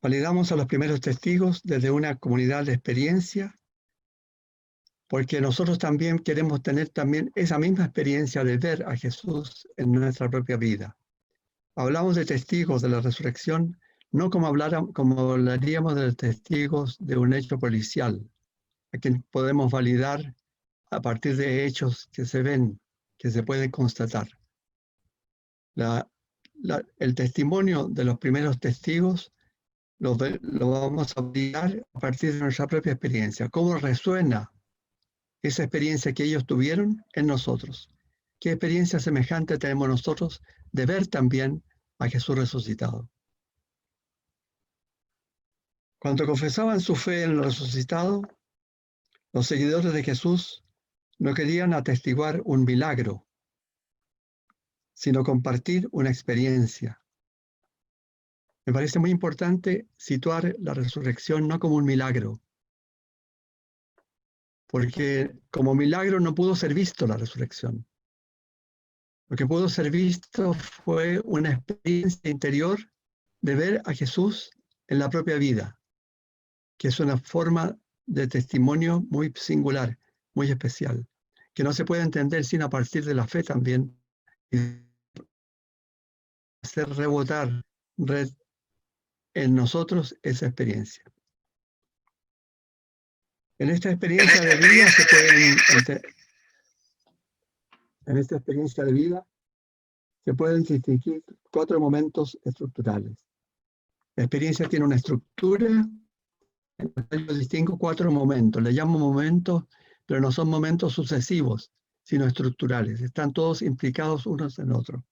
Validamos a los primeros testigos desde una comunidad de experiencia, porque nosotros también queremos tener también esa misma experiencia de ver a Jesús en nuestra propia vida. Hablamos de testigos de la resurrección, no como hablaríamos de testigos de un hecho policial, a quien podemos validar a partir de hechos que se ven, que se pueden constatar. El testimonio de los primeros testigos lo vamos a validar a partir de nuestra propia experiencia. ¿Cómo resuena esa experiencia que ellos tuvieron en nosotros? ¿Qué experiencia semejante tenemos nosotros de ver también a Jesús resucitado? Cuando confesaban su fe en el resucitado, los seguidores de Jesús no querían atestiguar un milagro, sino compartir una experiencia. Me parece muy importante situar la resurrección no como un milagro, porque como milagro no pudo ser visto la resurrección. Lo que pudo ser visto fue una experiencia interior de ver a Jesús en la propia vida, que es una forma de testimonio muy singular, muy especial, que no se puede entender sino a partir de la fe también, y hacer rebotar en nosotros esa experiencia. En esta experiencia de vida se pueden distinguir 4 momentos estructurales. La experiencia tiene una estructura. Yo distingo 4 momentos. Le llamo momentos, pero no son momentos sucesivos, sino estructurales. Están todos implicados unos en otros.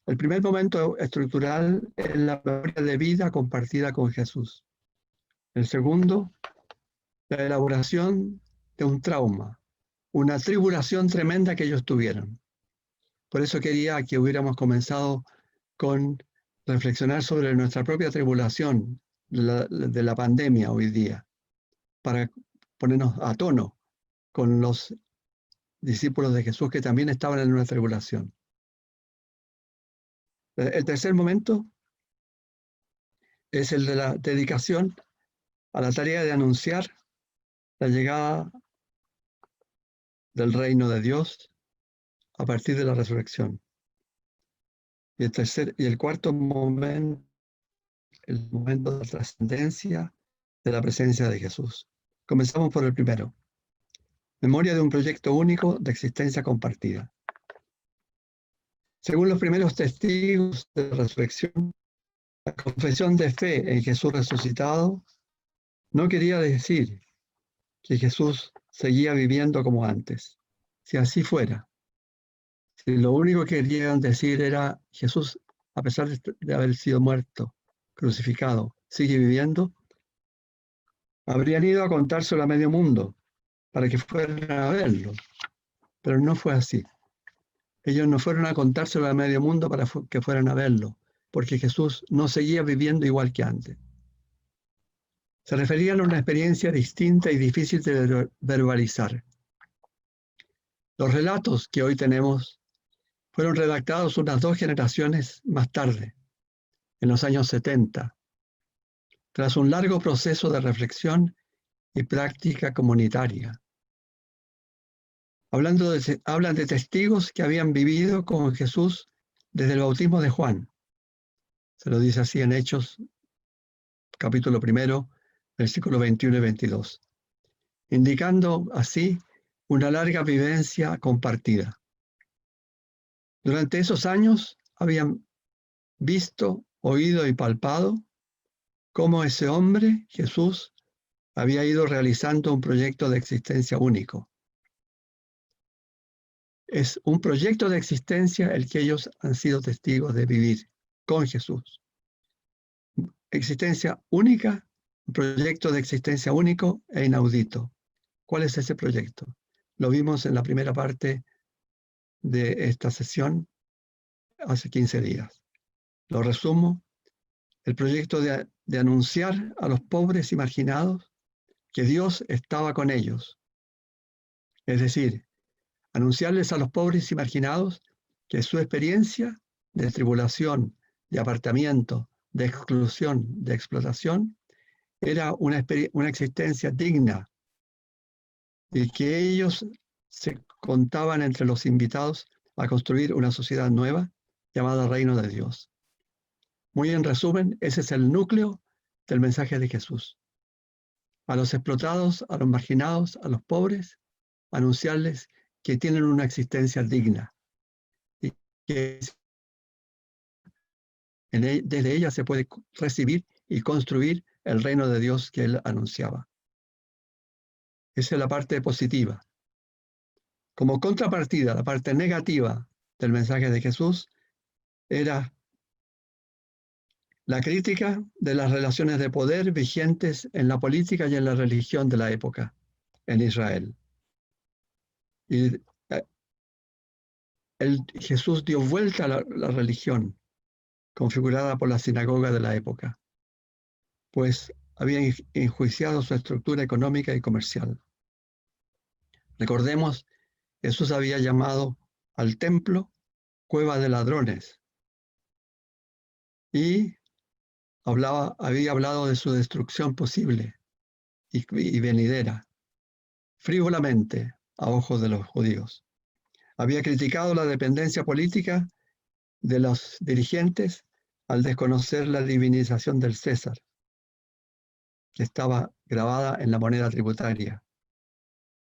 El primer momento estructural es la memoria de vida compartida con Jesús. El segundo, la elaboración de un trauma, una tribulación tremenda que ellos tuvieron. Por eso quería que hubiéramos comenzado con reflexionar sobre nuestra propia tribulación de la pandemia hoy día, para ponernos a tono con los discípulos de Jesús que también estaban en una tribulación. El tercer momento es el de la dedicación a la tarea de anunciar la llegada del reino de Dios a partir de la resurrección. Y el cuarto momento, el momento de la trascendencia de la presencia de Jesús. Comenzamos por el primero. Memoria de un proyecto único de existencia compartida. Según los primeros testigos de la resurrección, la confesión de fe en Jesús resucitado no quería decir que Jesús seguía viviendo como antes. Si así fuera, si lo único que querían decir era Jesús, a pesar de haber sido muerto, crucificado, sigue viviendo, habrían ido a contárselo a medio mundo para que fueran a verlo. Pero no fue así. Ellos no fueron a contárselo a medio mundo para que fueran a verlo, porque Jesús no seguía viviendo igual que antes. Se referían a una experiencia distinta y difícil de verbalizar. Los relatos que hoy tenemos fueron redactados unas 2 generaciones más tarde, en los años 70, tras un largo proceso de reflexión y práctica comunitaria. Hablan de testigos que habían vivido con Jesús desde el bautismo de Juan. Se lo dice así en Hechos, capítulo 1, versículos 21 y 22, indicando así una larga vivencia compartida. Durante esos años habían visto, oído y palpado cómo ese hombre, Jesús, había ido realizando un proyecto de existencia único. Es un proyecto de existencia el que ellos han sido testigos de vivir con Jesús. Existencia única, un proyecto de existencia único e inaudito. ¿Cuál es ese proyecto? Lo vimos en la primera parte de esta sesión hace 15 días. Lo resumo. El proyecto de anunciar a los pobres y marginados que Dios estaba con ellos. Es decir, anunciarles a los pobres y marginados que su experiencia de tribulación, de apartamiento, de exclusión, de explotación, era una existencia digna y que ellos se contaban entre los invitados a construir una sociedad nueva llamada Reino de Dios. Muy en resumen, ese es el núcleo del mensaje de Jesús. A los explotados, a los marginados, a los pobres, anunciarles que tienen una existencia digna y que desde ella se puede recibir y construir el reino de Dios que él anunciaba. Esa es la parte positiva. Como contrapartida, la parte negativa del mensaje de Jesús era la crítica de las relaciones de poder vigentes en la política y en la religión de la época en Israel. Y Jesús dio vuelta a la religión configurada por la sinagoga de la época, pues había enjuiciado su estructura económica y comercial. Recordemos, Jesús había llamado al templo cueva de ladrones y había hablado de su destrucción posible y venidera, frívolamente a ojos de los judíos. Había criticado la dependencia política de los dirigentes al desconocer la divinización del César, que estaba grabada en la moneda tributaria.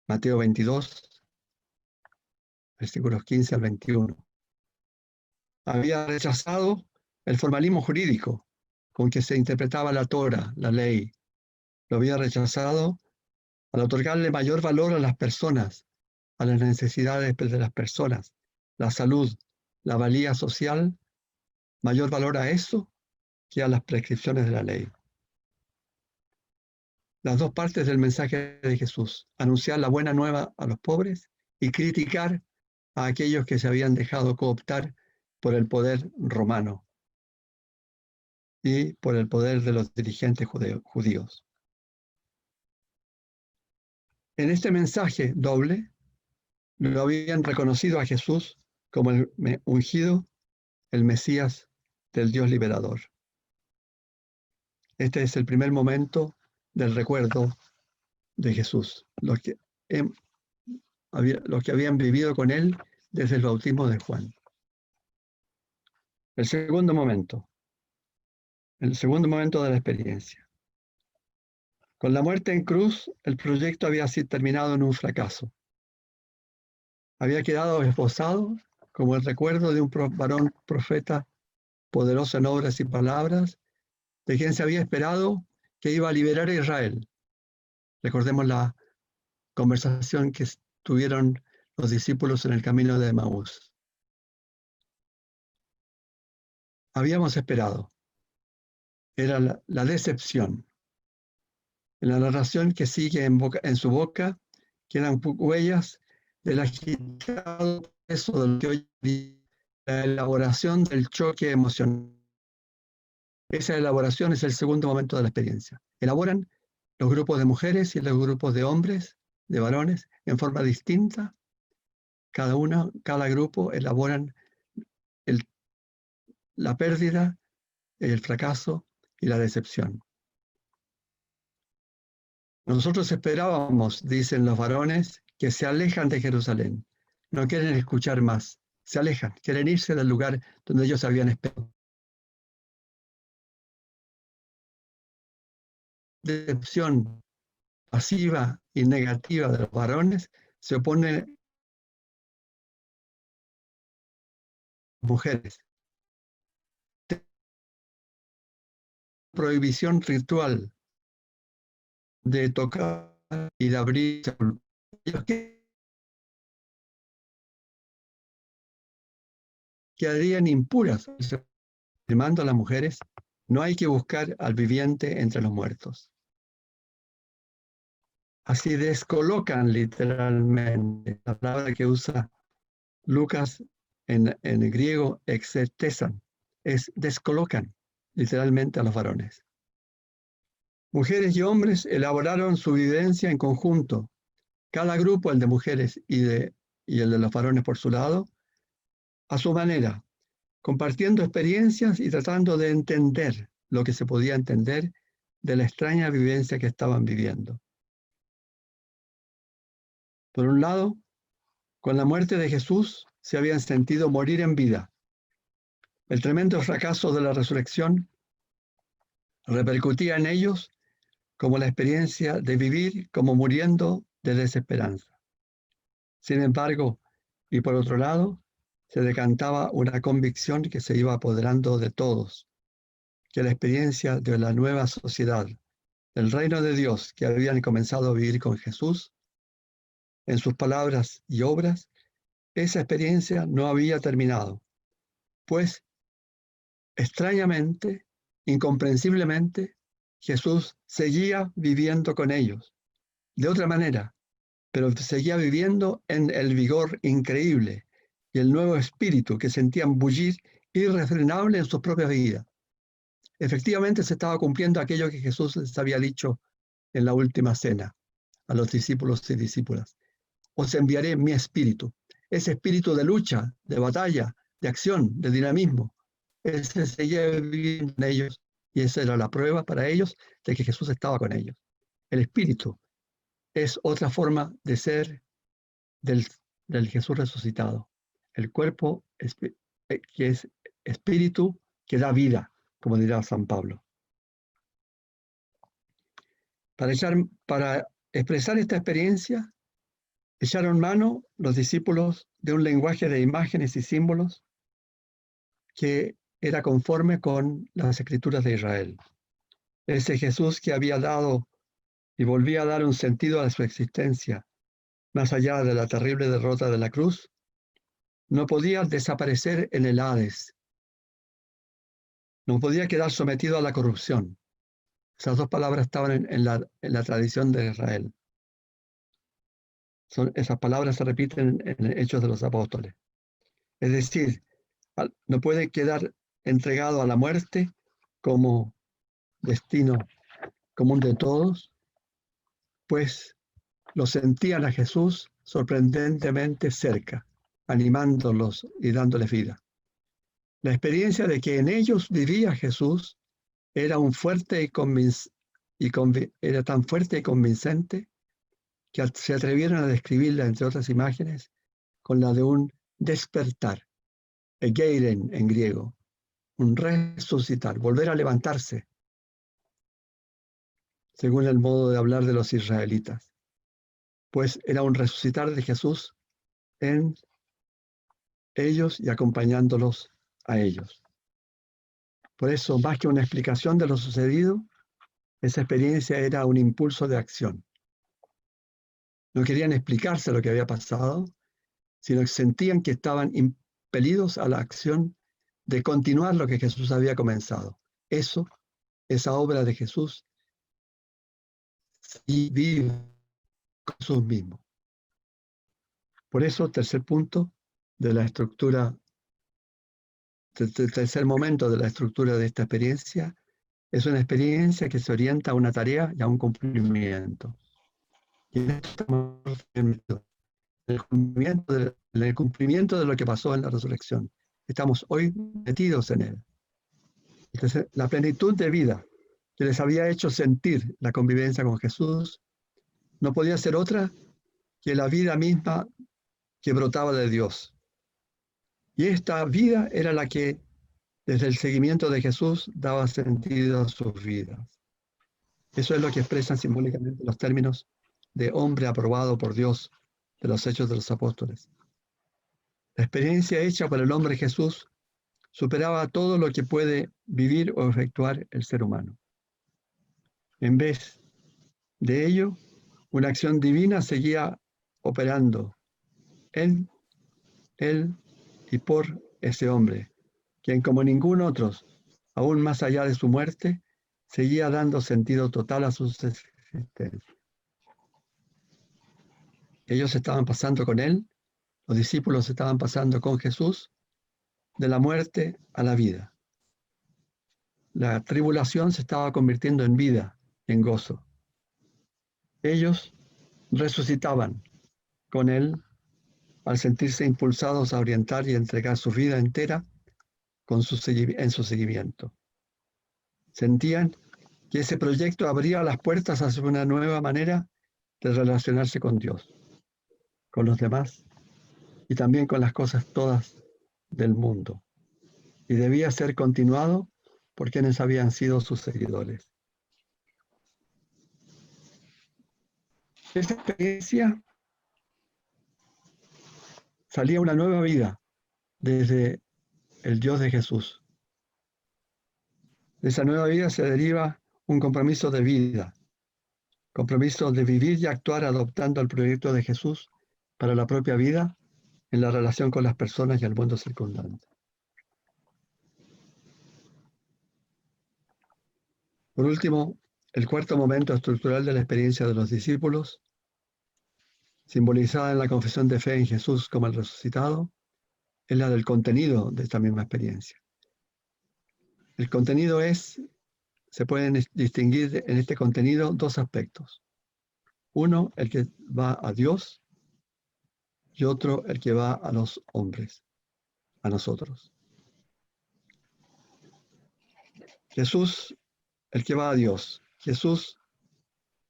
Mateo 22, versículos 15 al 21. Había rechazado el formalismo jurídico con que se interpretaba la Torah, la ley. Lo había rechazado al otorgarle mayor valor a las personas, a las necesidades de las personas, la salud, la valía social, mayor valor a eso que a las prescripciones de la ley. Las dos partes del mensaje de Jesús: anunciar la buena nueva a los pobres y criticar a aquellos que se habían dejado cooptar por el poder romano y por el poder de los dirigentes judíos. En este mensaje doble, lo habían reconocido a Jesús como el ungido, el Mesías del Dios liberador. Este es el primer momento del recuerdo de Jesús, los que habían vivido con él desde el bautismo de Juan. El segundo momento de la experiencia. Con la muerte en cruz, el proyecto había sido terminado en un fracaso. Había quedado esbozado como el recuerdo de un varón profeta poderoso en obras y palabras, de quien se había esperado que iba a liberar a Israel. Recordemos la conversación que tuvieron los discípulos en el camino de Emaús. Habíamos esperado. Era la decepción. En la narración que sigue en su boca quedan huellas del agitado peso del que hoy la elaboración del choque emocional. Esa elaboración es el segundo momento de la experiencia. Elaboran los grupos de mujeres y los grupos de hombres, de varones, en forma distinta. Cada grupo elaboran la pérdida, el fracaso y la decepción. Nosotros esperábamos, dicen los varones, que se alejan de Jerusalén. No quieren escuchar más. Se alejan, quieren irse del lugar donde ellos habían esperado. Decepción pasiva y negativa de los varones se opone a mujeres. Prohibición ritual de tocar y de abrir. Ellos quedarían impuras, afirmando a las mujeres: no hay que buscar al viviente entre los muertos. Así descolocan literalmente, la palabra que usa Lucas en el griego, exetesan, es descolocan literalmente a los varones. Mujeres y hombres elaboraron su vivencia en conjunto, cada grupo, el de mujeres y el de los varones por su lado, a su manera, compartiendo experiencias y tratando de entender lo que se podía entender de la extraña vivencia que estaban viviendo. Por un lado, con la muerte de Jesús se habían sentido morir en vida. El tremendo fracaso de la resurrección repercutía en ellos como la experiencia de vivir como muriendo de desesperanza. Sin embargo, y por otro lado, se decantaba una convicción que se iba apoderando de todos, que la experiencia de la nueva sociedad, del reino de Dios que habían comenzado a vivir con Jesús, en sus palabras y obras, esa experiencia no había terminado, pues extrañamente, incomprensiblemente, Jesús seguía viviendo con ellos, de otra manera, pero seguía viviendo en el vigor increíble y el nuevo espíritu que sentían bullir irrefrenable en sus propias vidas. Efectivamente se estaba cumpliendo aquello que Jesús les había dicho en la última cena a los discípulos y discípulas. Os enviaré mi espíritu, ese espíritu de lucha, de batalla, de acción, de dinamismo. Ese seguía viviendo en ellos y esa era la prueba para ellos de que Jesús estaba con ellos. El espíritu es otra forma de ser del Jesús resucitado. El cuerpo que es espíritu que da vida, como dirá San Pablo. Para expresar esta experiencia, echaron mano los discípulos de un lenguaje de imágenes y símbolos que era conforme con las escrituras de Israel. Ese Jesús que había dado y volvía a dar un sentido a su existencia, más allá de la terrible derrota de la cruz, no podía desaparecer en el Hades, no podía quedar sometido a la corrupción. Esas dos palabras estaban en la tradición de Israel. Esas palabras se repiten en Hechos de los Apóstoles. Es decir, no puede quedar entregado a la muerte como destino común de todos, pues lo sentían a Jesús sorprendentemente cerca, animándolos y dándoles vida. La experiencia de que en ellos vivía Jesús era, era tan fuerte y convincente que se atrevieron a describirla, entre otras imágenes, con la de un despertar, egeiren en griego, un resucitar, volver a levantarse, según el modo de hablar de los israelitas, pues era un resucitar de Jesús en ellos y acompañándolos a ellos. Por eso, más que una explicación de lo sucedido, esa experiencia era un impulso de acción. No querían explicarse lo que había pasado, sino que sentían que estaban impelidos a la acción de continuar lo que Jesús había comenzado. Eso, esa obra de Jesús, y vive Jesús mismo. Por eso, tercer punto de la estructura, tercer momento de la estructura de esta experiencia, es una experiencia que se orienta a una tarea y a un cumplimiento. Y en esto estamos en el cumplimiento de lo que pasó en la resurrección. Estamos hoy metidos en él. Entonces, la plenitud de vida que les había hecho sentir la convivencia con Jesús no podía ser otra que la vida misma que brotaba de Dios. Y esta vida era la que, desde el seguimiento de Jesús, daba sentido a sus vidas. Eso es lo que expresan simbólicamente los términos de hombre aprobado por Dios de los Hechos de los Apóstoles. La experiencia hecha por el hombre Jesús superaba todo lo que puede vivir o efectuar el ser humano. En vez de ello, una acción divina seguía operando en él y por ese hombre, quien como ningún otro, aún más allá de su muerte, seguía dando sentido total a su existencia. Ellos estaban pasando con él, los discípulos estaban pasando con Jesús, de la muerte a la vida. La tribulación se estaba convirtiendo en vida, en gozo. Ellos resucitaban con él al sentirse impulsados a orientar y entregar su vida entera en su seguimiento. Sentían que ese proyecto abría las puertas hacia una nueva manera de relacionarse con Dios, con los demás y también con las cosas todas del mundo. Y debía ser continuado por quienes habían sido sus seguidores. De esa experiencia salía una nueva vida desde el Dios de Jesús. De esa nueva vida se deriva un compromiso de vida, compromiso de vivir y actuar adoptando el proyecto de Jesús para la propia vida en la relación con las personas y el mundo circundante. Por último, el cuarto momento estructural de la experiencia de los discípulos, simbolizada en la confesión de fe en Jesús como el resucitado, es la del contenido de esta misma experiencia. El contenido se pueden distinguir en este contenido dos aspectos. Uno, el que va a Dios, y otro, el que va a los hombres, a nosotros. Jesús, el que va a Dios. Jesús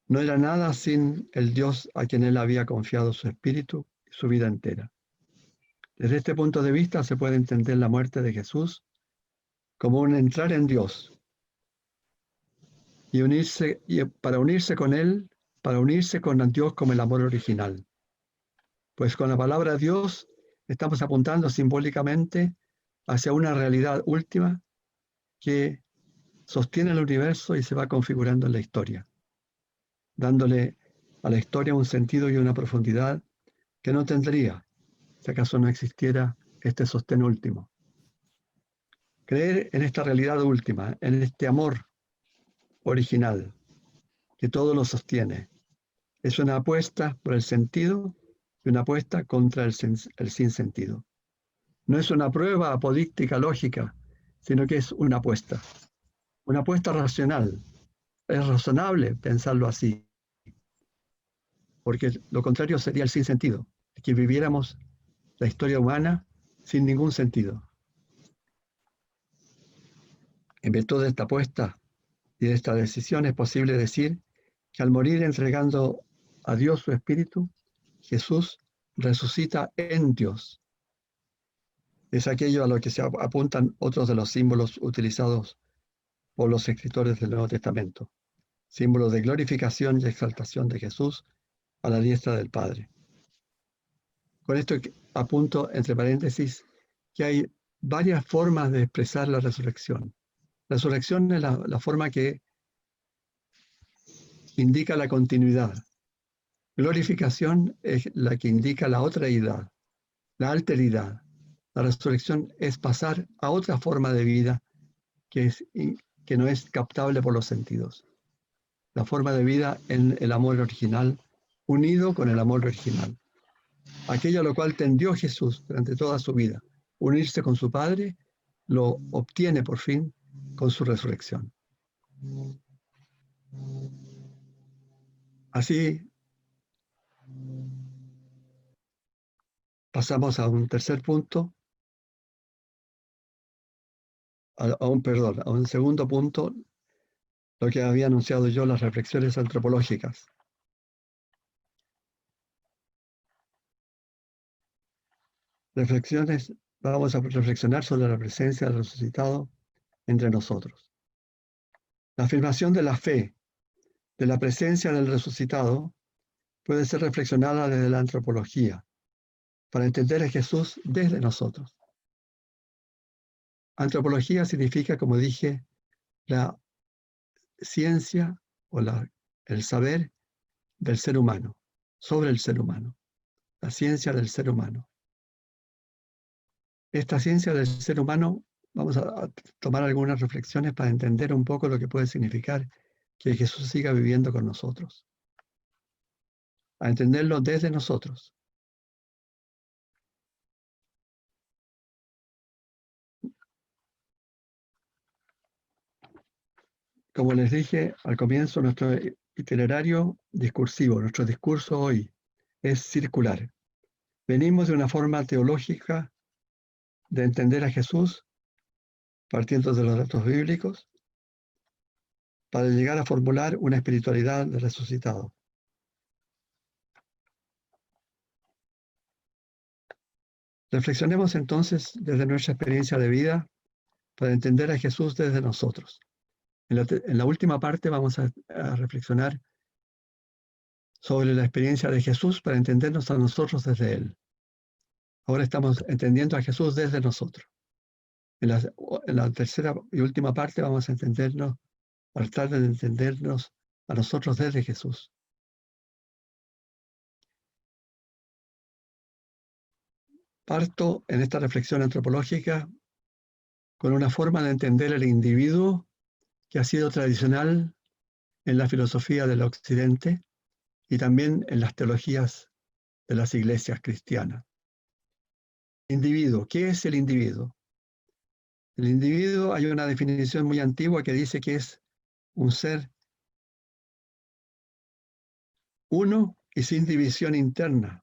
no era nada sin el Dios a quien él había confiado su espíritu y su vida entera. Desde este punto de vista se puede entender la muerte de Jesús como un entrar en Dios y para unirse con Él, para unirse con Dios como el amor original. Pues con la palabra Dios estamos apuntando simbólicamente hacia una realidad última que sostiene el universo y se va configurando en la historia, dándole a la historia un sentido y una profundidad que no tendría si acaso no existiera este sostén último. Creer en esta realidad última, en este amor original que todo lo sostiene, es una apuesta por el sentido y una apuesta contra el sinsentido. No es una prueba apodíctica lógica, sino que es una apuesta racional. Es razonable pensarlo así, porque lo contrario sería el sinsentido, que viviéramos la historia humana sin ningún sentido. En virtud de esta apuesta y de esta decisión es posible decir que al morir entregando a Dios su espíritu, Jesús resucita en Dios. Es aquello a lo que se apuntan otros de los símbolos utilizados por los escritores del Nuevo Testamento, símbolos de glorificación y exaltación de Jesús a la diestra del Padre. Con esto apunto, entre paréntesis, que hay varias formas de expresar la resurrección. La resurrección es la forma que indica la continuidad. Glorificación es la que indica la otreidad, la alteridad. La resurrección es pasar a otra forma de vida que no es captable por los sentidos. La forma de vida en el amor original, unido con el amor original. Aquello a lo cual tendió Jesús durante toda su vida, unirse con su Padre, lo obtiene por fin con su resurrección. Así pasamos a un tercer punto, a un segundo punto, lo que había anunciado yo, las reflexiones antropológicas. Vamos a reflexionar sobre la presencia del resucitado entre nosotros. La afirmación de la fe, de la presencia del resucitado, puede ser reflexionada desde la antropología, para entender a Jesús desde nosotros. Antropología significa, como dije, la ciencia o el saber del ser humano, sobre el ser humano, la ciencia del ser humano. Esta ciencia del ser humano, vamos a tomar algunas reflexiones para entender un poco lo que puede significar que Jesús siga viviendo con nosotros, a entenderlo desde nosotros. Como les dije al comienzo, nuestro itinerario discursivo, nuestro discurso hoy es circular. Venimos de una forma teológica de entender a Jesús, partiendo de los datos bíblicos, para llegar a formular una espiritualidad de resucitado. Reflexionemos entonces desde nuestra experiencia de vida para entender a Jesús desde nosotros. En la última parte vamos a reflexionar sobre la experiencia de Jesús para entendernos a nosotros desde Él. Ahora estamos entendiendo a Jesús desde nosotros. En la tercera y última parte vamos a tratar de entendernos a nosotros desde Jesús. Parto en esta reflexión antropológica con una forma de entender el individuo que ha sido tradicional en la filosofía del Occidente y también en las teologías de las iglesias cristianas. Individuo, ¿qué es el individuo? El individuo, hay una definición muy antigua que dice que es un ser uno y sin división interna.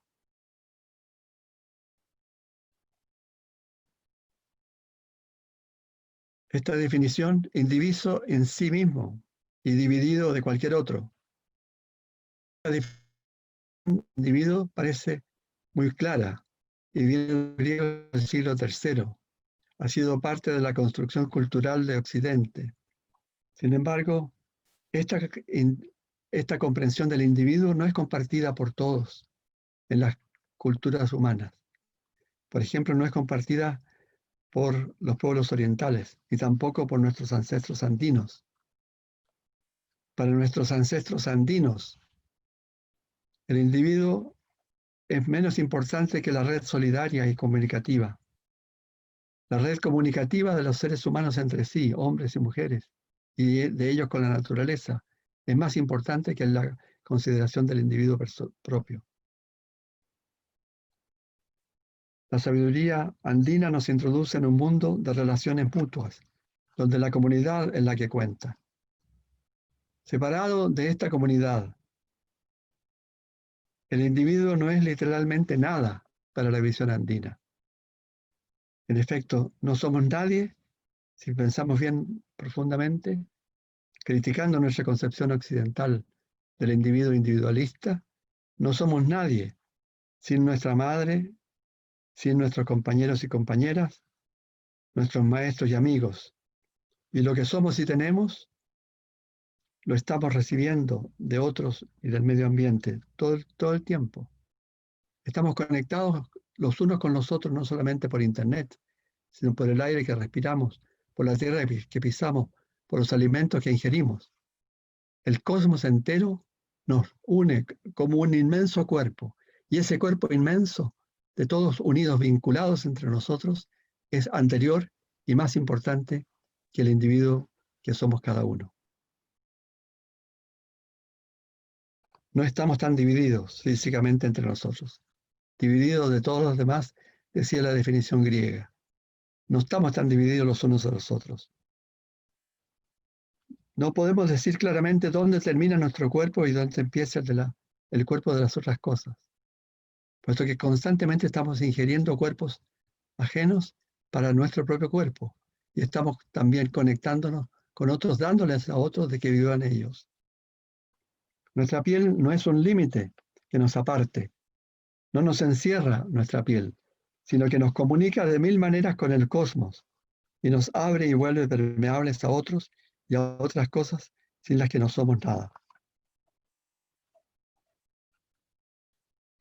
Esta definición, indiviso en sí mismo y dividido de cualquier otro. La definición de individuo parece muy clara y viene del griego del siglo III. Ha sido parte de la construcción cultural de Occidente. Sin embargo, esta comprensión del individuo no es compartida por todos en las culturas humanas. Por ejemplo, no es compartida por los pueblos orientales y tampoco por nuestros ancestros andinos. Para nuestros ancestros andinos, el individuo es menos importante que la red solidaria y comunicativa. La red comunicativa de los seres humanos entre sí, hombres y mujeres, y de ellos con la naturaleza, es más importante que la consideración del individuo propio. La sabiduría andina nos introduce en un mundo de relaciones mutuas, donde la comunidad es la que cuenta. Separado de esta comunidad, el individuo no es literalmente nada para la visión andina. En efecto, no somos nadie, si pensamos bien profundamente, criticando nuestra concepción occidental del individuo individualista, no somos nadie sin nuestra madre, sin nuestros compañeros y compañeras, nuestros maestros y amigos. Y lo que somos y tenemos, lo estamos recibiendo de otros y del medio ambiente todo el tiempo. Estamos conectados los unos con los otros no solamente por Internet, sino por el aire que respiramos, por la tierra que pisamos, por los alimentos que ingerimos. El cosmos entero nos une como un inmenso cuerpo, y ese cuerpo inmenso, de todos unidos, vinculados entre nosotros, es anterior y más importante que el individuo que somos cada uno. No estamos tan divididos físicamente entre nosotros. Divididos de todos los demás, decía la definición griega. No estamos tan divididos los unos de los otros. No podemos decir claramente dónde termina nuestro cuerpo y dónde empieza el cuerpo de las otras cosas, puesto que constantemente estamos ingiriendo cuerpos ajenos para nuestro propio cuerpo y estamos también conectándonos con otros, dándoles a otros de que vivan ellos. Nuestra piel no es un límite que nos aparte, no nos encierra nuestra piel, sino que nos comunica de mil maneras con el cosmos y nos abre y vuelve permeables a otros y a otras cosas sin las que no somos nada.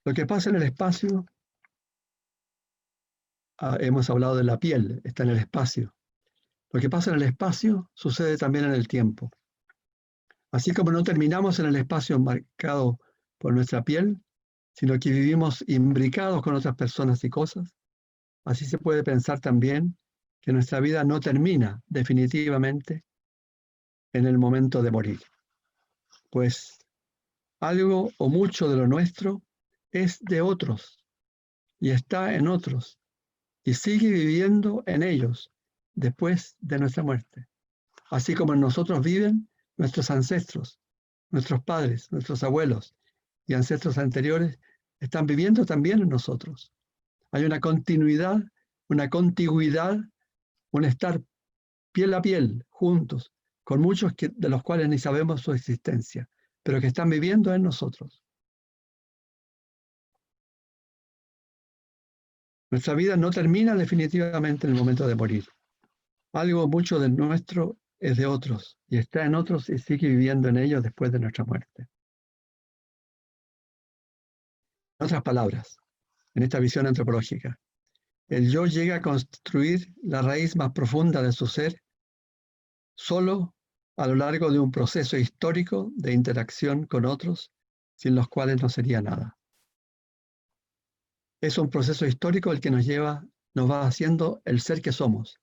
Lo que pasa en el espacio, hemos hablado de la piel, está en el espacio. Lo que pasa en el espacio sucede también en el tiempo. Así como no terminamos en el espacio marcado por nuestra piel, sino que vivimos imbricados con otras personas y cosas, así se puede pensar también que nuestra vida no termina definitivamente en el momento de morir. Pues algo o mucho de lo nuestro es de otros y está en otros y sigue viviendo en ellos después de nuestra muerte. Así como en nosotros viven nuestros ancestros, nuestros padres, nuestros abuelos y ancestros anteriores, están viviendo también en nosotros. Hay una continuidad, una contigüidad, un estar piel a piel, juntos, con muchos de los cuales ni sabemos su existencia, pero que están viviendo en nosotros. Nuestra vida no termina definitivamente en el momento de morir. Algo mucho de nuestro es de otros y está en otros y sigue viviendo en ellos después de nuestra muerte. En otras palabras, en esta visión antropológica, el yo llega a construir la raíz más profunda de su ser solo a lo largo de un proceso histórico de interacción con otros, sin los cuales no sería nada. Es un proceso histórico el que nos va haciendo el ser que somos.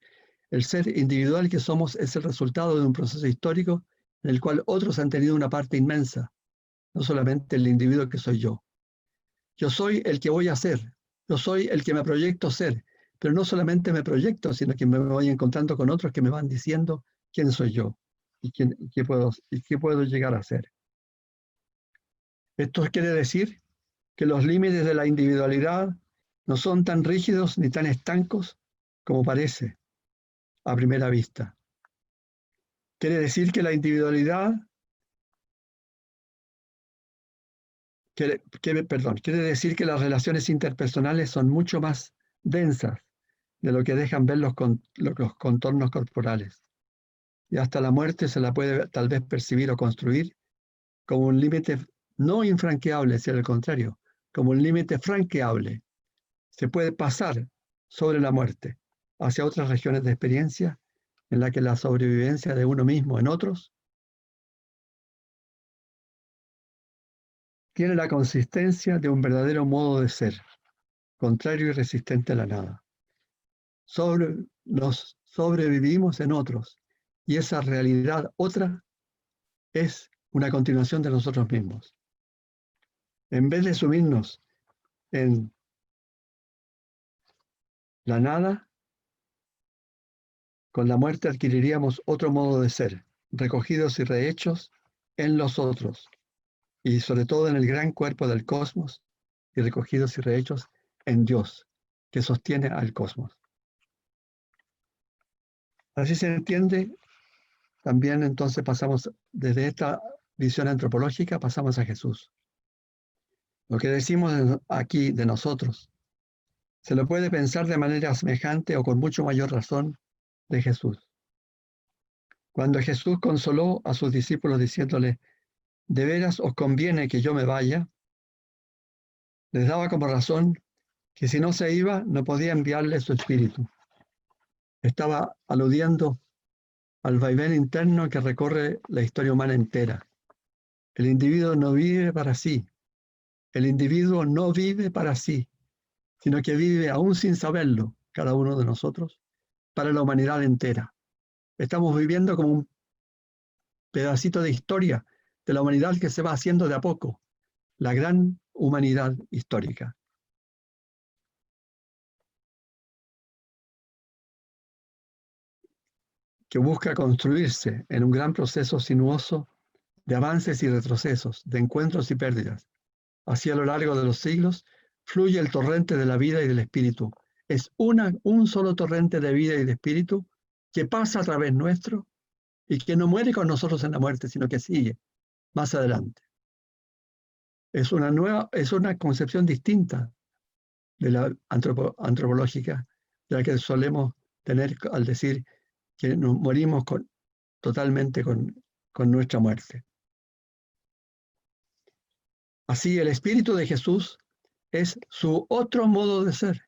El ser individual que somos es el resultado de un proceso histórico en el cual otros han tenido una parte inmensa, no solamente el individuo que soy yo. Yo soy el que voy a ser, yo soy el que me proyecto ser, pero no solamente me proyecto, sino que me voy encontrando con otros que me van diciendo quién soy yo y qué puedo llegar a ser. Esto quiere decir que los límites de la individualidad no son tan rígidos ni tan estancos como parece a primera vista. Quiere decir que la individualidad, quiere decir que las relaciones interpersonales son mucho más densas de lo que dejan ver los contornos corporales. Y hasta la muerte se la puede tal vez percibir o construir como un límite no infranqueable, sino al contrario, como un límite franqueable. Se puede pasar sobre la muerte hacia otras regiones de experiencia en la que la sobrevivencia de uno mismo en otros tiene la consistencia de un verdadero modo de ser, contrario y resistente a la nada. Nos sobrevivimos en otros y esa realidad otra es una continuación de nosotros mismos. En vez de sumirnos en la nada, con la muerte adquiriríamos otro modo de ser, recogidos y rehechos en los otros, y sobre todo en el gran cuerpo del cosmos, y recogidos y rehechos en Dios, que sostiene al cosmos. Así se entiende, también entonces pasamos desde esta visión antropológica, pasamos a Jesús. Lo que decimos aquí de nosotros, se lo puede pensar de manera semejante o con mucho mayor razón de Jesús. Cuando Jesús consoló a sus discípulos diciéndole, ¿de veras os conviene que yo me vaya? Les daba como razón que si no se iba, no podía enviarle su espíritu. Estaba aludiendo al vaivén interno que recorre la historia humana entera. El individuo no vive para sí. El individuo no vive para sí, sino que vive aún sin saberlo, cada uno de nosotros, para la humanidad entera. Estamos viviendo como un pedacito de historia de la humanidad que se va haciendo de a poco, la gran humanidad histórica. Que busca construirse en un gran proceso sinuoso de avances y retrocesos, de encuentros y pérdidas. Así a lo largo de los siglos fluye el torrente de la vida y del espíritu. Es un solo torrente de vida y de espíritu que pasa a través nuestro y que no muere con nosotros en la muerte, sino que sigue más adelante. Es una concepción distinta de la antropológica de la que solemos tener al decir que nos morimos totalmente con nuestra muerte. Así, el Espíritu de Jesús es su otro modo de ser.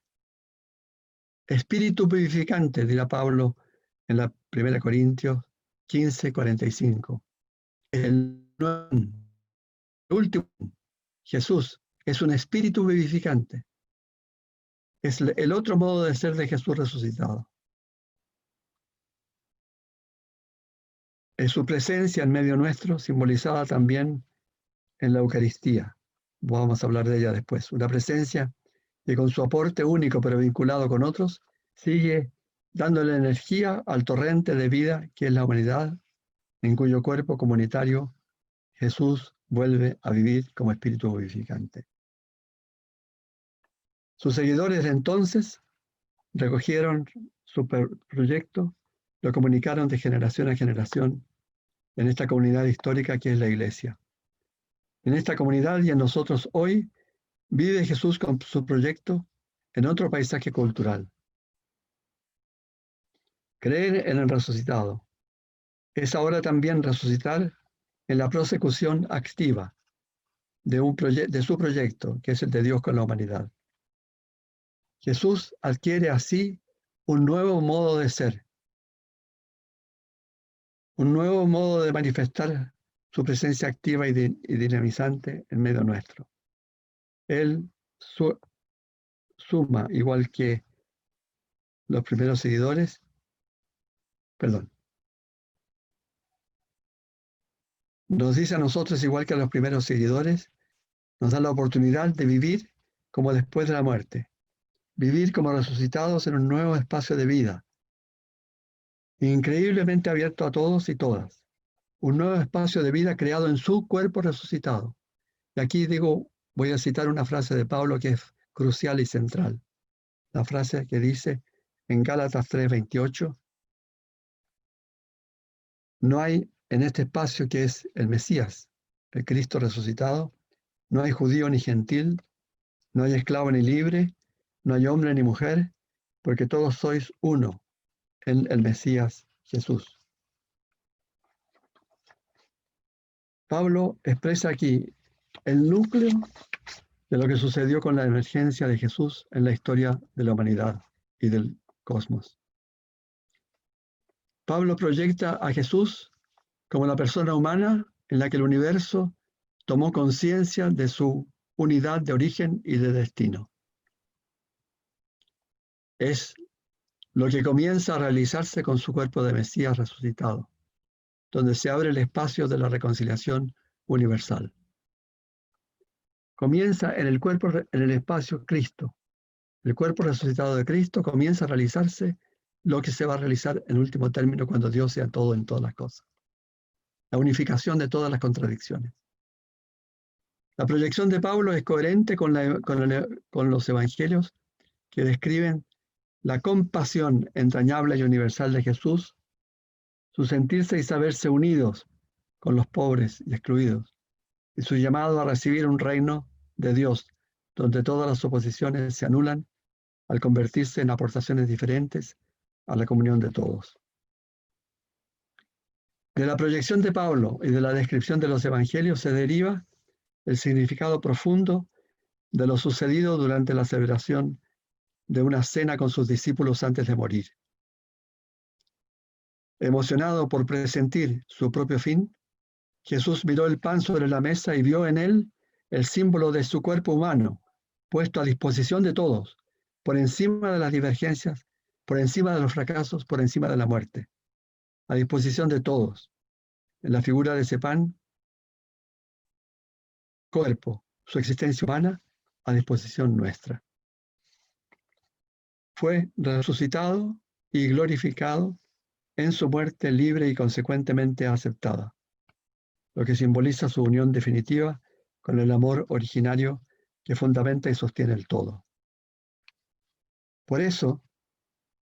Espíritu vivificante, dirá Pablo en la 1 Corintios 15:45. El último, Jesús, es un espíritu vivificante. Es el otro modo de ser de Jesús resucitado. Es su presencia en medio nuestro, simbolizada también en la Eucaristía. Vamos a hablar de ella después. Una presencia que con su aporte único pero vinculado con otros, sigue dándole energía al torrente de vida que es la humanidad, en cuyo cuerpo comunitario Jesús vuelve a vivir como espíritu vivificante. Sus seguidores entonces recogieron su proyecto, lo comunicaron de generación a generación en esta comunidad histórica que es la Iglesia. En esta comunidad y en nosotros hoy vive Jesús con su proyecto en otro paisaje cultural. Creer en el resucitado es ahora también resucitar en la prosecución activa de su proyecto, que es el de Dios con la humanidad. Jesús adquiere así un nuevo modo de ser, un nuevo modo de manifestar su presencia activa y dinamizante en medio nuestro. Él suma, igual que los primeros seguidores, nos dice a nosotros, igual que a los primeros seguidores, nos da la oportunidad de vivir como después de la muerte, vivir como resucitados en un nuevo espacio de vida, increíblemente abierto a todos y todas, un nuevo espacio de vida creado en su cuerpo resucitado. Y aquí voy a citar una frase de Pablo que es crucial y central, la frase que dice en Gálatas 3:28, no hay en este espacio que es el Mesías, el Cristo resucitado, no hay judío ni gentil, no hay esclavo ni libre, no hay hombre ni mujer, porque todos sois uno en el Mesías Jesús. Pablo expresa aquí el núcleo de lo que sucedió con la emergencia de Jesús en la historia de la humanidad y del cosmos. Pablo proyecta a Jesús como la persona humana en la que el universo tomó conciencia de su unidad de origen y de destino. Es lo que comienza a realizarse con su cuerpo de Mesías resucitado, donde se abre el espacio de la reconciliación universal. Comienza en el espacio Cristo. El cuerpo resucitado de Cristo comienza a realizarse lo que se va a realizar en último término cuando Dios sea todo en todas las cosas. La unificación de todas las contradicciones. La proyección de Pablo es coherente con los evangelios que describen la compasión entrañable y universal de Jesús, su sentirse y saberse unidos con los pobres y excluidos, y su llamado a recibir un reino de Dios, donde todas las oposiciones se anulan al convertirse en aportaciones diferentes a la comunión de todos. De la proyección de Pablo y de la descripción de los evangelios se deriva el significado profundo de lo sucedido durante la celebración de una cena con sus discípulos antes de morir. Emocionado por presentir su propio fin, Jesús miró el pan sobre la mesa y vio en él el símbolo de su cuerpo humano, puesto a disposición de todos, por encima de las divergencias, por encima de los fracasos, por encima de la muerte, a disposición de todos, en la figura de ese pan, cuerpo, su existencia humana, a disposición nuestra. Fue resucitado y glorificado en su muerte libre y consecuentemente aceptada, lo que simboliza su unión definitiva con el amor originario que fundamenta y sostiene el todo. Por eso,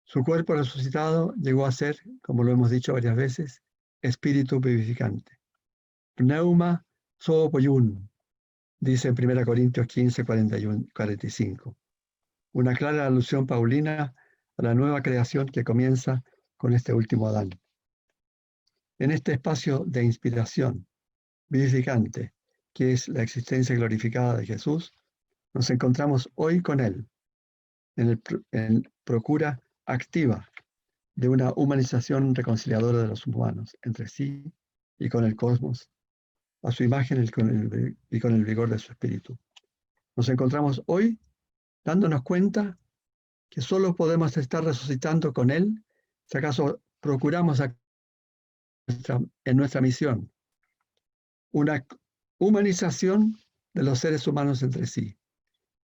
su cuerpo resucitado llegó a ser, como lo hemos dicho varias veces, espíritu vivificante. Pneuma zoopoiun, dice en 1 Corintios 15, 41, 45. Una clara alusión paulina a la nueva creación que comienza con este último Adán. En este espacio de inspiración vivificante, que es la existencia glorificada de Jesús, nos encontramos hoy con Él, en procura activa de una humanización reconciliadora de los humanos entre sí y con el cosmos, a su imagen y con el vigor de su espíritu. Nos encontramos hoy dándonos cuenta que solo podemos estar resucitando con Él si acaso procuramos en nuestra misión una humanización de los seres humanos entre sí.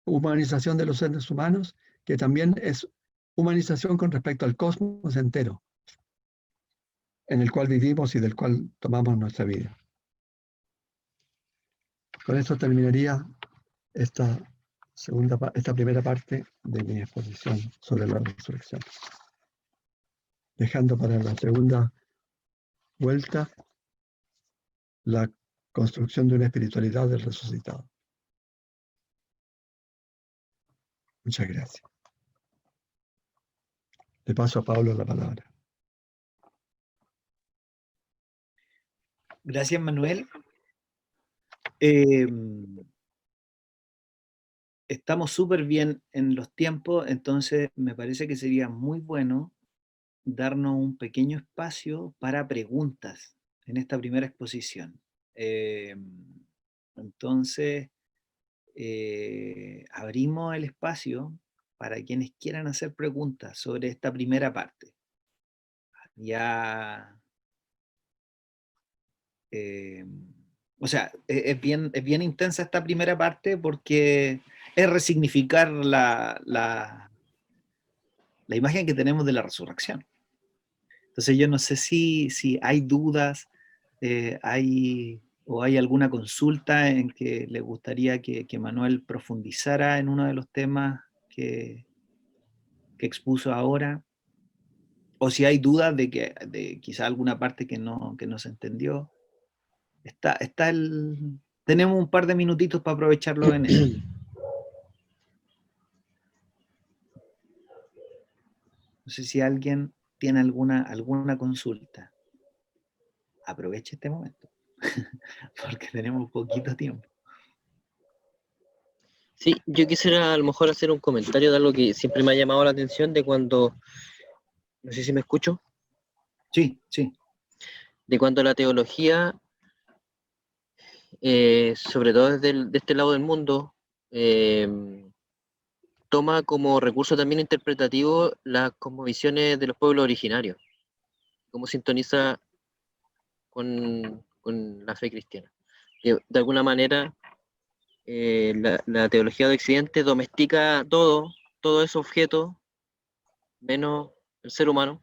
Humanización de los seres humanos que también es humanización con respecto al cosmos entero, en el cual vivimos y del cual tomamos nuestra vida. Con esto terminaría esta primera parte de mi exposición sobre la resurrección, dejando para la segunda vuelta la construcción de una espiritualidad del resucitado. Muchas gracias. Le paso a Pablo la palabra. Gracias, Manuel. Estamos súper bien en los tiempos, entonces me parece que sería muy bueno darnos un pequeño espacio para preguntas en esta primera exposición. Entonces, abrimos el espacio para quienes quieran hacer preguntas sobre esta primera parte. Ya, o sea, es bien intensa esta primera parte porque es resignificar la imagen que tenemos de la resurrección. Entonces yo no sé si hay dudas, o hay alguna consulta en que le gustaría que Manuel profundizara en uno de los temas que expuso ahora, o si hay dudas de quizá alguna parte que no se entendió. Tenemos un par de minutitos para aprovecharlo en eso. No sé si alguien tiene alguna consulta. Aproveche este momento, porque tenemos poquito tiempo. Sí, yo quisiera a lo mejor hacer un comentario de algo que siempre me ha llamado la atención de cuando, no sé si me escucho, Sí, sí. de cuando la teología, sobre todo de este lado del mundo, toma como recurso también interpretativo las cosmovisiones de los pueblos originarios, cómo sintoniza con la fe cristiana. Que de alguna manera la teología de Occidente domestica todo ese objeto, menos el ser humano,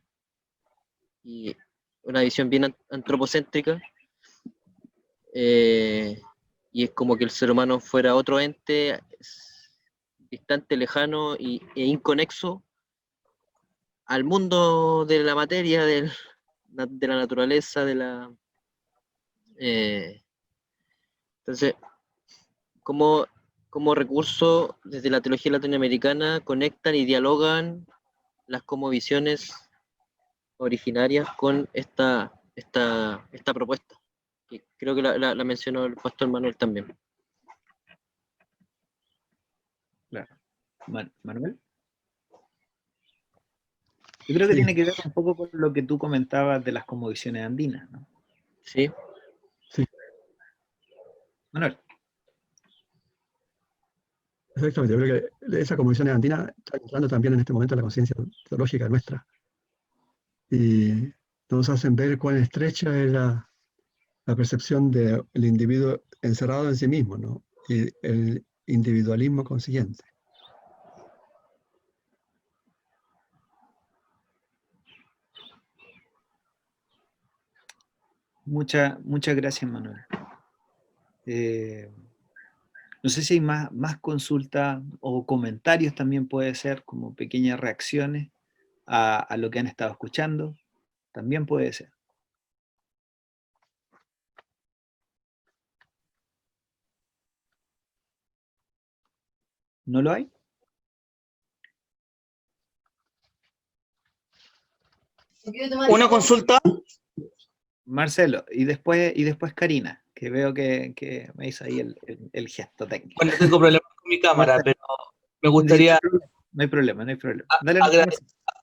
y una visión bien antropocéntrica, y es como que el ser humano fuera otro ente distante, lejano e inconexo al mundo de la materia, de la naturaleza, entonces, como recurso desde la teología latinoamericana conectan y dialogan las cosmovisiones originarias con esta propuesta, que creo que la mencionó el pastor Manuel también. Claro. Manuel. Yo creo que Sí. tiene que ver un poco con lo que tú comentabas de las cosmovisiones andinas, ¿no? Sí. Sí. Manuel. Exactamente, yo creo que esa convicción andina está entrando también en este momento en la conciencia teológica nuestra y nos hacen ver cuán estrecha es la percepción del individuo encerrado en sí mismo, ¿no? Y el individualismo consiguiente. Muchas gracias, Manuel. No sé si hay más consultas o comentarios también puede ser, como pequeñas reacciones a lo que han estado escuchando. También puede ser. ¿No lo hay? Una consulta. Marcelo, y después Karina, que veo que me hizo ahí el gesto técnico. Bueno, tengo problemas con mi cámara, Marcelo. pero me gustaría No hay problema. Dale,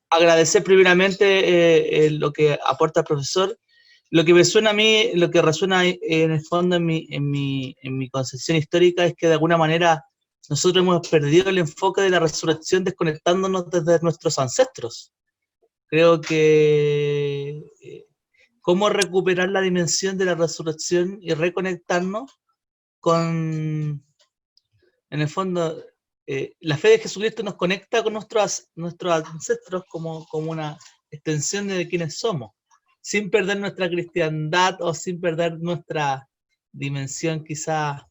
agradecer primeramente lo que aporta el profesor. Lo que me suena a mí, lo que resuena en el fondo en mi concepción histórica es que de alguna manera nosotros hemos perdido el enfoque de la resurrección desconectándonos desde nuestros ancestros. Creo que cómo recuperar la dimensión de la resurrección y reconectarnos con, en el fondo, la fe de Jesucristo nos conecta con nuestros ancestros como una extensión de quienes somos, sin perder nuestra cristiandad o sin perder nuestra dimensión quizás,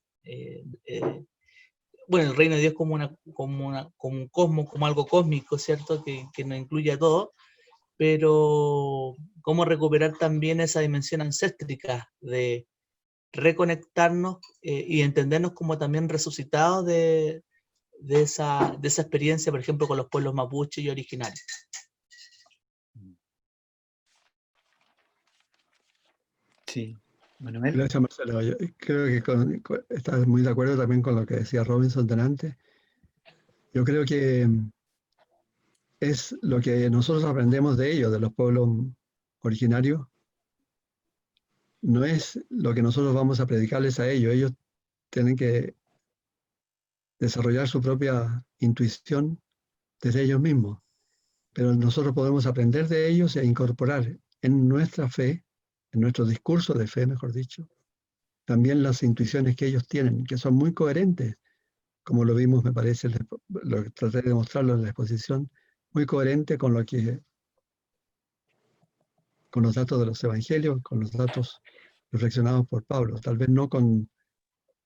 bueno, el reino de Dios como un cosmos, como algo cósmico, ¿cierto? Que nos incluye a todo, pero cómo recuperar también esa dimensión ancéstrica de reconectarnos y entendernos como también resucitados de esa experiencia, por ejemplo, con los pueblos mapuche y originarios. Sí. Manuel. Gracias, Marcelo. Yo creo que estás muy de acuerdo también con lo que decía Robinson delante. Yo creo que es lo que nosotros aprendemos de ellos, de los pueblos originarios, no es lo que nosotros vamos a predicarles a ellos. Ellos tienen que desarrollar su propia intuición desde ellos mismos, pero nosotros podemos aprender de ellos e incorporar en nuestra fe, en nuestro discurso de fe, mejor dicho, también las intuiciones que ellos tienen, que son muy coherentes, como lo vimos, me parece, lo que traté de mostrarlo en la exposición, muy coherente con con los datos de los evangelios, con los datos reflexionados por Pablo, tal vez no con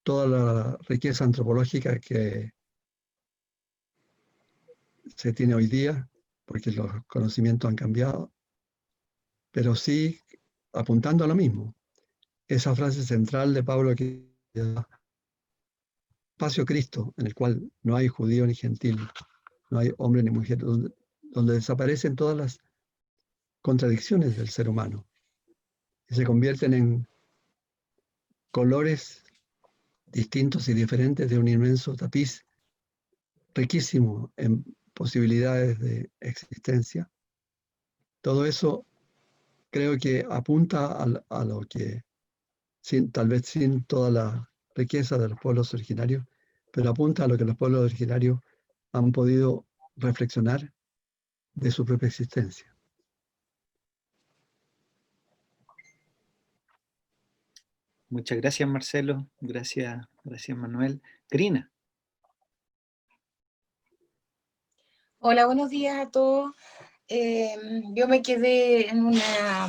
toda la riqueza antropológica que se tiene hoy día, porque los conocimientos han cambiado, pero sí apuntando a lo mismo. Esa frase central de Pablo que llama espacio Cristo, en el cual no hay judío ni gentil, no hay hombre ni mujer, donde desaparecen todas las contradicciones del ser humano y se convierten en colores distintos y diferentes de un inmenso tapiz riquísimo en posibilidades de existencia. Todo eso creo que apunta a lo que, tal vez sin toda la riqueza de los pueblos originarios, pero apunta a lo que los pueblos originarios han podido reflexionar de su propia existencia. Muchas gracias, Marcelo. Gracias, Manuel. Karina. Hola, buenos días a todos. Yo me quedé en una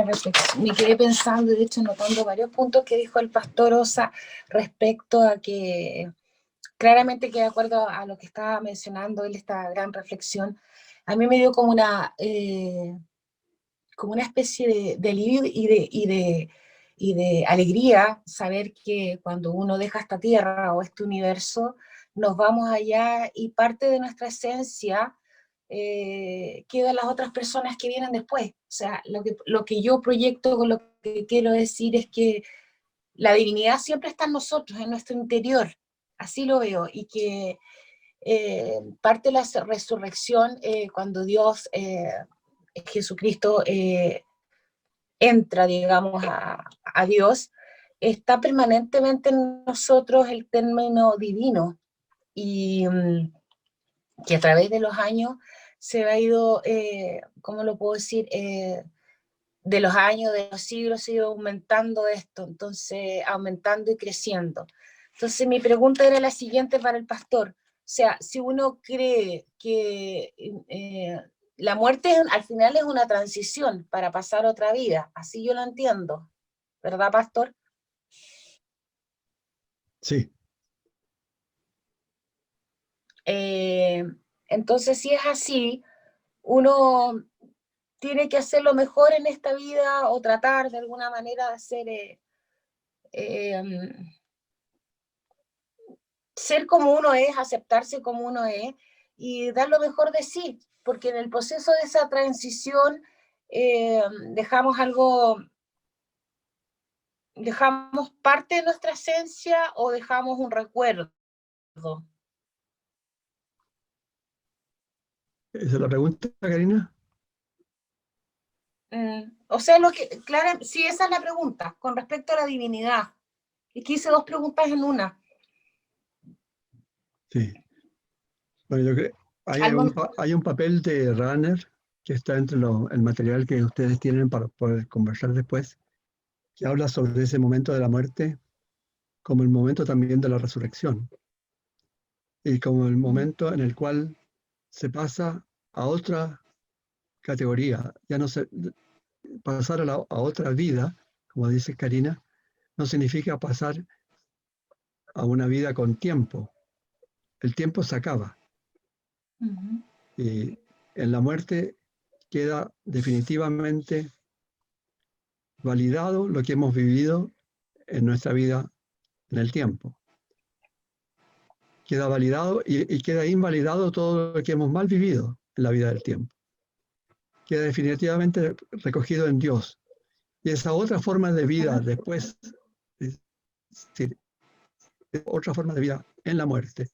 reflexión, me quedé pensando, de hecho, notando varios puntos que dijo el pastor Osa respecto a que claramente que de acuerdo a lo que estaba mencionando él, esta gran reflexión, a mí me dio como una especie de alivio y de alegría saber que cuando uno deja esta tierra o este universo, nos vamos allá y parte de nuestra esencia queda en las otras personas que vienen después. O sea, lo que yo proyecto con lo que quiero decir es que la divinidad siempre está en nosotros, en nuestro interior. Así lo veo. Y que parte de la resurrección, cuando Dios, Jesucristo, entra, digamos, a Dios, está permanentemente en nosotros el término divino. Y que a través de los años se ha ido, ¿cómo lo puedo decir? De los años, de los siglos, se ha ido aumentando esto, entonces aumentando y creciendo. Entonces mi pregunta era la siguiente para el pastor. O sea, si uno cree que la muerte al final es una transición para pasar a otra vida, así yo lo entiendo, ¿verdad, pastor? Sí. Entonces, si es así, uno tiene que hacer lo mejor en esta vida o tratar de alguna manera de hacer, ser como uno es, aceptarse como uno es y dar lo mejor de sí, porque en el proceso de esa transición dejamos parte de nuestra esencia o dejamos un recuerdo. ¿Esa es la pregunta, Karina? O sea, claro, sí, esa es la pregunta, con respecto a la divinidad. Es que hice dos preguntas en una. Sí. Bueno, yo creo hay un papel de runner que está entre el material que ustedes tienen para poder conversar después, que habla sobre ese momento de la muerte como el momento también de la resurrección y como el momento en el cual se pasa a otra categoría, ya no se pasar a otra vida, como dice Karina, no significa pasar a una vida con tiempo. El tiempo se acaba. Y en la muerte queda definitivamente validado lo que hemos vivido en nuestra vida en el tiempo. Queda validado y queda invalidado todo lo que hemos mal vivido en la vida del tiempo. Queda definitivamente recogido en Dios. Y esa otra forma de vida después, es decir, otra forma de vida en la muerte,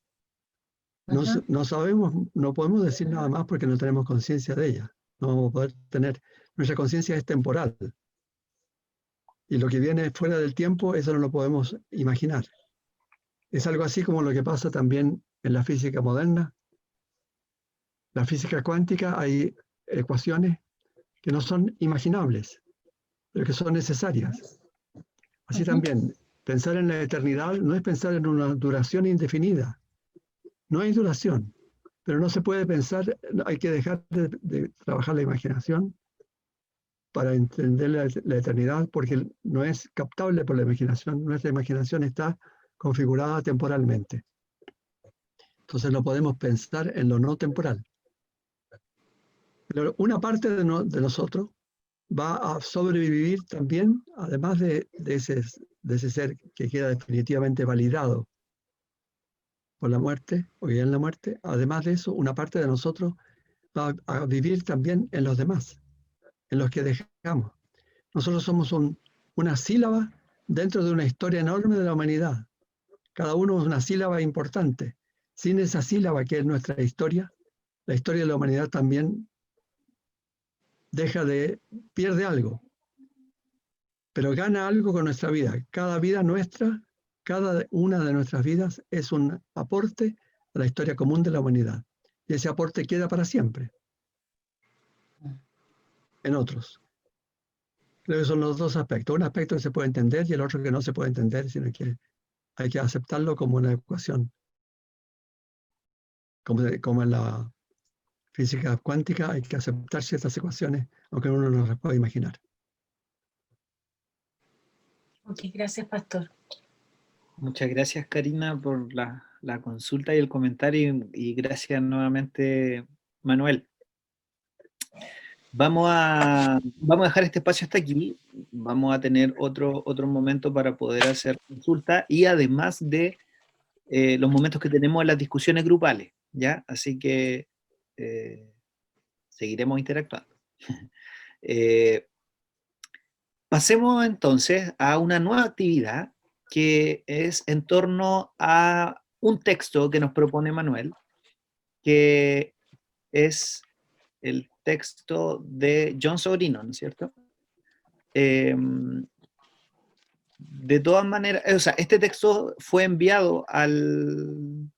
no sabemos, no podemos decir nada más porque no tenemos conciencia de ella. No vamos a poder tener, nuestra conciencia es temporal. Y lo que viene fuera del tiempo, eso no lo podemos imaginar. Es algo así como lo que pasa también en la física moderna. La física cuántica, hay ecuaciones que no son imaginables, pero que son necesarias. Así también, pensar en la eternidad no es pensar en una duración indefinida. No hay duración, pero no se puede pensar, hay que dejar de trabajar la imaginación para entender la eternidad, porque no es captable por la imaginación. Nuestra imaginación está configurada temporalmente. Entonces no podemos pensar en lo no temporal. Pero una parte de nosotros va a sobrevivir también, además de ese ser que queda definitivamente validado por la muerte, o ya en la muerte. Además de eso, una parte de nosotros va a vivir también en los demás, en los que dejamos. Nosotros somos una sílaba dentro de una historia enorme de la humanidad. Cada uno es una sílaba importante. Sin esa sílaba que es nuestra historia, la historia de la humanidad también pierde algo, pero gana algo con nuestra vida. Cada vida nuestra, cada una de nuestras vidas es un aporte a la historia común de la humanidad. Y ese aporte queda para siempre en otros. Creo que son los dos aspectos. Un aspecto que se puede entender y el otro que no se puede entender, sino que hay que aceptarlo como una ecuación. Como en la física cuántica hay que aceptar ciertas ecuaciones, aunque uno no las pueda imaginar. Ok, gracias, Pastor. Muchas gracias, Karina, por la consulta y el comentario, y gracias nuevamente, Manuel. Vamos a dejar este espacio hasta aquí. Vamos a tener otro momento para poder hacer consulta, y además de los momentos que tenemos en las discusiones grupales, ¿ya? Así que seguiremos interactuando. Pasemos entonces a una nueva actividad que es en torno a un texto que nos propone Manuel, que es el texto de John Sobrino, ¿no es cierto? De todas maneras, o sea, este texto fue enviado en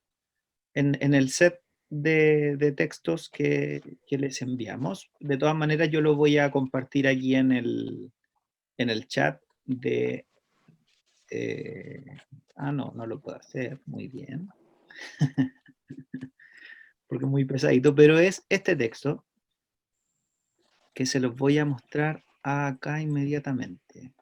el set de textos que les enviamos. De todas maneras, yo lo voy a compartir aquí en el chat de... no lo puedo hacer muy bien. Porque es muy pesadito, pero es este texto que se los voy a mostrar acá inmediatamente.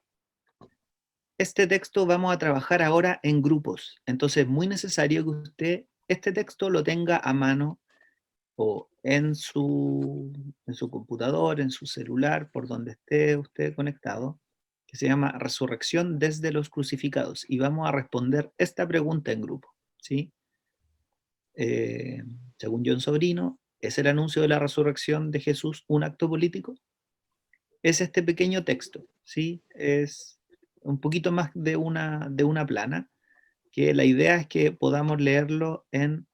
Este texto vamos a trabajar ahora en grupos, entonces es muy necesario que usted este texto lo tenga a mano o en su computador, en su celular, por donde esté usted conectado, que se llama Resurrección desde los crucificados, y vamos a responder esta pregunta en grupo, ¿sí? Según John Sobrino, ¿es el anuncio de la resurrección de Jesús un acto político? Es este pequeño texto, ¿sí? Es un poquito más de una plana, que la idea es que podamos leerlo en